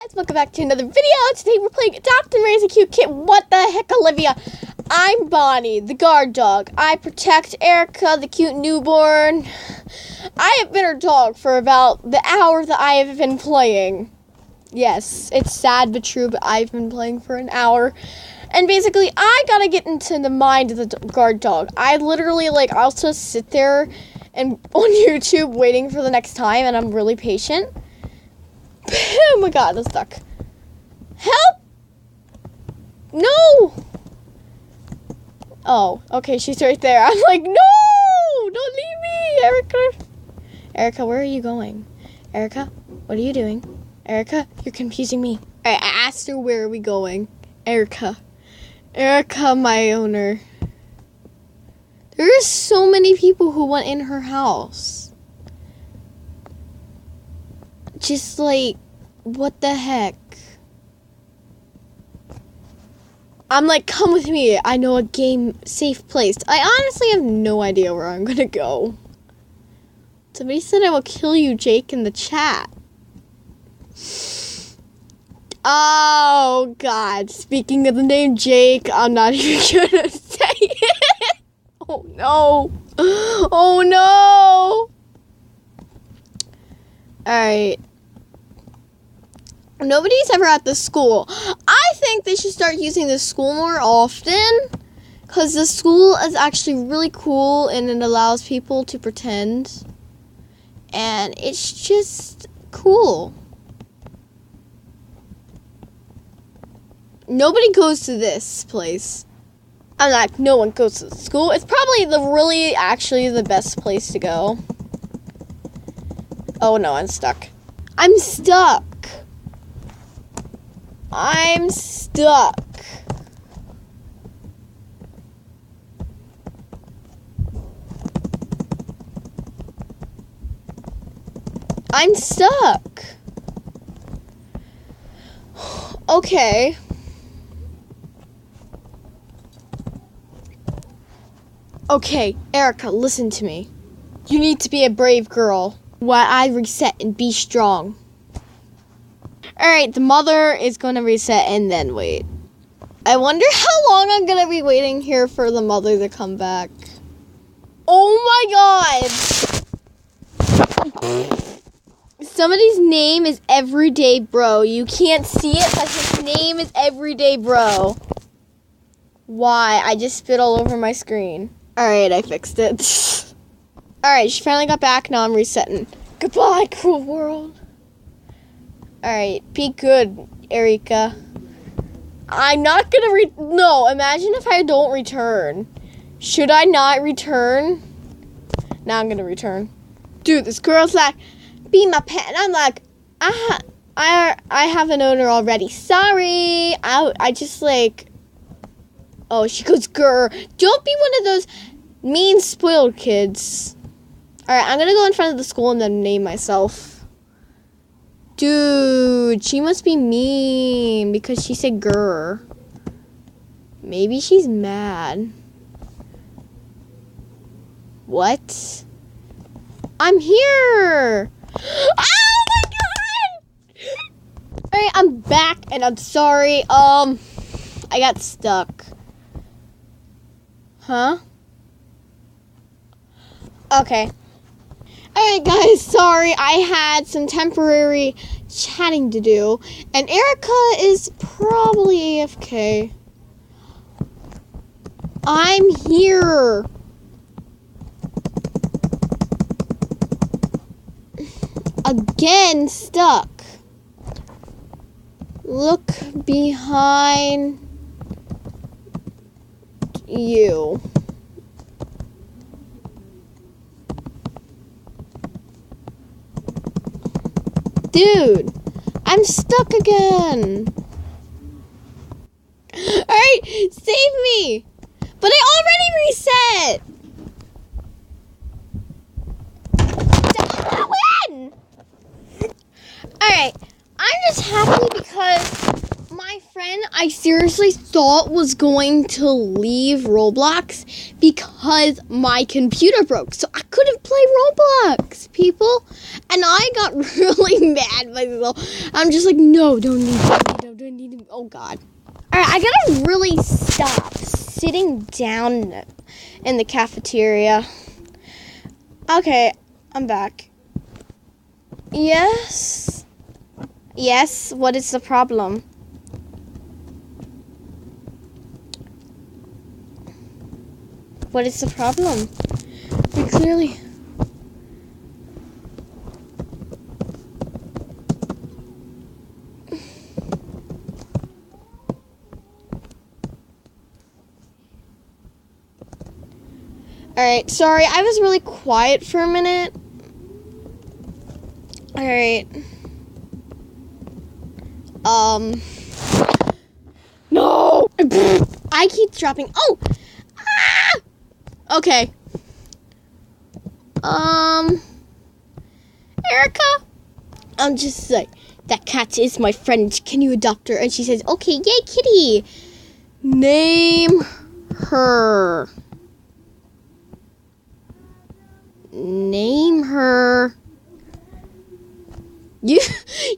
Guys, welcome back to another video. Today we're playing Adopt and Raise a Cute Kit. What the heck, Olivia? I'm Bonnie, the guard dog. I protect Erica, the cute newborn. I have been her dog for about the hour that I have been playing. Yes, it's sad but true, but I've been playing for an hour. And basically, I gotta get into the mind of the guard dog. I literally, I'll just sit there and on YouTube waiting for the next time, and I'm really patient. Oh my god, I'm stuck. Help! No! Oh, okay, she's right there. I'm like, no! Don't leave me, Erica. Erica, where are you going? Erica, what are you doing? Erica, you're confusing me. I asked her, where are we going? Erica. Erica, my owner. There are so many people who want in her house. Just what the heck? I'm like, come with me. I know a safe place. I honestly have no idea where I'm gonna go. Somebody said I will kill you, Jake, in the chat. Oh, God. Speaking of the name Jake, I'm not even gonna say it. Oh, no. Oh, no. Alright. Nobody's ever at the school. I think they should start using the school more often, because the school is actually really cool and it allows people to pretend. And it's just cool. Nobody goes to this place. I'm like, no one goes to the school. It's probably actually the best place to go. Oh no, I'm stuck. I'm stuck. I'm stuck. I'm stuck. Okay. Okay, Erica, listen to me. You need to be a brave girl while I reset and be strong. Alright, the mother is going to reset and then wait. I wonder how long I'm going to be waiting here for the mother to come back. Oh my god! Somebody's name is Everyday Bro. You can't see it, but his name is Everyday Bro. Why? I just spit all over my screen. Alright, I fixed it. Alright, she finally got back. Now I'm resetting. Goodbye, cruel world. Alright, be good, Erica. I'm not gonna no, imagine if I don't return. Should I not return? Now I'm gonna return. Dude, this girl's like, be my pet. And I'm like, I have an owner already. Sorry. I just oh, she goes, grr. Don't be one of those mean, spoiled kids. Alright, I'm gonna go in front of the school and then name myself. Dude, she must be mean because she said grr. Maybe she's mad. What? I'm here! Oh my god! Alright, I'm back and I'm sorry. I got stuck. Huh? Okay. Alright guys, sorry, I had some temporary chatting to do, and Erica is probably AFK. I'm here. Again, stuck. Look behind you. Dude, I'm stuck again. Alright, save me. But I already reset. Don't win. Alright, I'm just happy because my My friend, I seriously thought was going to leave Roblox because my computer broke, so I couldn't play Roblox, people. And I got really mad myself. I'm just like, no, don't need to. Oh God. All right, I gotta really stop sitting down in the cafeteria. Okay, I'm back. Yes. Yes. What is the problem? What is the problem? We clearly... Alright, sorry, I was really quiet for a minute. Alright. No! I keep dropping... Oh! Ah! Okay. Erica? I'm just like, that cat is my friend. Can you adopt her? And she says, okay, yay, kitty. Name her. Name her. You.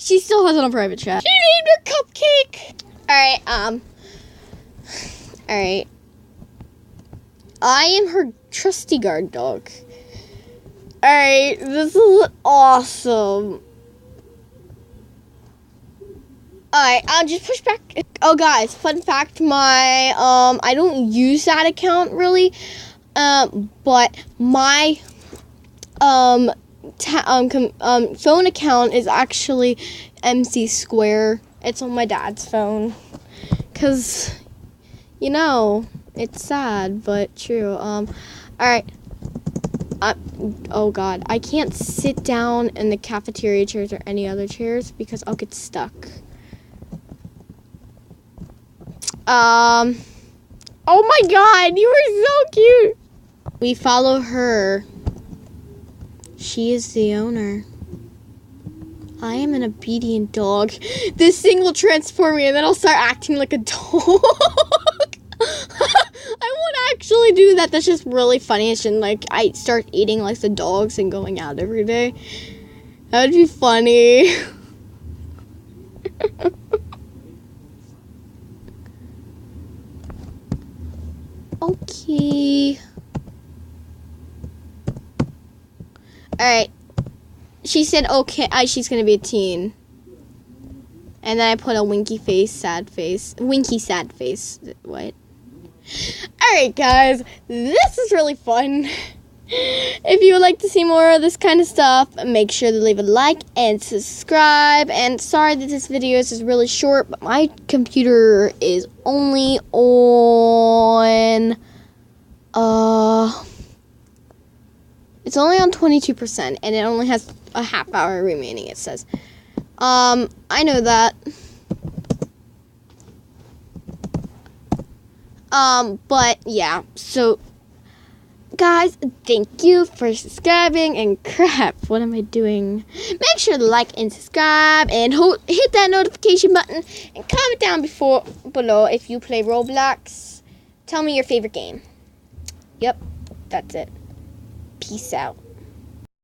She still has it on private chat. She named her Cupcake. Alright, Alright. I am her trusty guard dog. Alright, this is awesome. Alright, I'll just push back. Oh, guys, fun fact, my, I don't use that account really, but my, phone account is actually MC Square. It's on my dad's phone. Because, you know, it's sad, but true. Alright. Oh God, I can't sit down in the cafeteria chairs or any other chairs because I'll get stuck. Oh my God, you are so cute. We follow her. She is the owner. I am an obedient dog. This thing will transform me and then I'll start acting like a dog. I won't actually do that. That's just really funny. It's just like I start eating like the dogs and going out every day. That would be funny. Okay. Alright. She said okay, she's gonna be a teen. And then I put a winky face, sad face. Winky sad face. What? Alright guys, this is really fun. If you would like to see more of this kind of stuff, make sure to leave a like and subscribe. And sorry that this video is really short, but my computer is only on it's only on 22% and it only has a half hour remaining, it says. I know that. But yeah, so guys, thank you for subscribing, and crap, what am I doing? Make sure to like and subscribe and hit that notification button and comment down below if you play Roblox. Tell me your favorite game. Yep, that's it. Peace out.